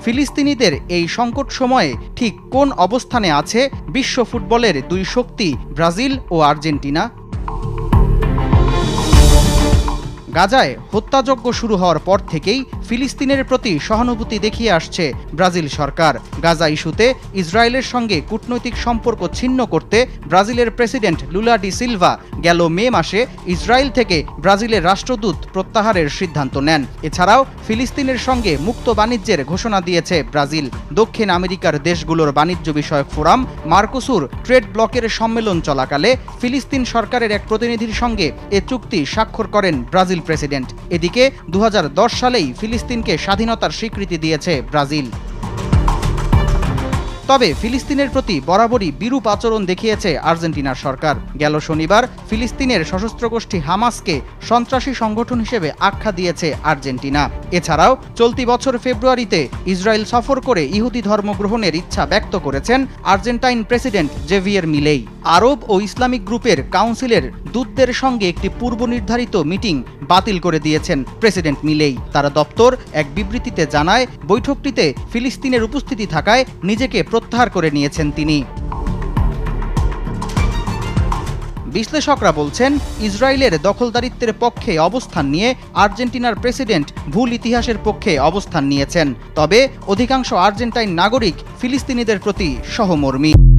ফিলিস্তিনিদের এই সংকট সময়ে ঠিক কোন অবস্থানে আছে বিশ্ব ফুটবলের দুই শক্তি ব্রাজিল ও আর্জেন্টিনা? গাজায় হত্যাযজ্ঞ শুরু হওয়ার পর থেকেই ফিলিস্তিনের প্রতি সহানুভূতি দেখিয়ে আসছে ব্রাজিল সরকার। গাজা ইস্যুতে ইসরায়েলের সঙ্গে কূটনৈতিক সম্পর্ক ছিন্ন করতে ব্রাজিলের প্রেসিডেন্ট লুলা ডি সিলভা গেল মে মাসে ইসরায়েল থেকে ব্রাজিলের রাষ্ট্রদূত প্রত্যাহারের সিদ্ধান্ত নেন। এছাড়াও ফিলিস্তিনের সঙ্গে মুক্ত বাণিজ্যের ঘোষণা দিয়েছে ব্রাজিল। দক্ষিণ আমেরিকার দেশগুলোর বাণিজ্য বিষয়ক ফোরাম মার্কোসুর ট্রেড ব্লকের সম্মেলন চলাকালে ফিলিস্তিন সরকারের এক প্রতিনিধির সঙ্গে এ চুক্তি স্বাক্ষর করেন ব্রাজিল প্রেসিডেন্ট। এদিকে 2010 সালেই ফিলিস্তিনকে স্বাধীনতার স্বীকৃতি দিয়েছে ব্রাজিল। তবে ফিলিস্তিনের প্রতি বরাবরই বিরূপ আচরণ দেখিয়েছে আর্জেন্টিনার সরকার। গেল শনিবার ফিলিস্তিনের সশস্ত্র গোষ্ঠী হামাসকে সন্ত্রাসী সংগঠন হিসেবে আখ্যা দিয়েছে আর্জেন্টিনা। এছাড়াও চলতি বছর ফেব্রুয়ারিতে ইসরায়েল সফর করে ইহুদি ধর্ম গ্রহণের ইচ্ছা ব্যক্ত করেছেন আর্জেন্টাইন প্রেসিডেন্ট জেভিয়ের মিলেই। আরব ও ইসলামিক গ্রুপের কাউন্সিলের দূতদের সঙ্গে একটি পূর্ব নির্ধারিত মিটিং বাতিল করে দিয়েছেন প্রেসিডেন্ট মিলেই। তার দপ্তর এক বিবৃতিতে জানায়, বৈঠকটিতে ফিলিস্তিনের উপস্থিতি থাকায় নিজেকে প্রত্যাহার করে নিয়েছেন তিনি। বিশ্লেষকরা বলছেন, ইসরায়েলের দখলদারিত্বের পক্ষে অবস্থান নিয়ে আর্জেন্টিনার প্রেসিডেন্ট ভুল ইতিহাসের পক্ষে অবস্থান নিয়েছেন। তবে অধিকাংশ আর্জেন্টাইন নাগরিক ফিলিস্তিনিদের প্রতি সহমর্মী।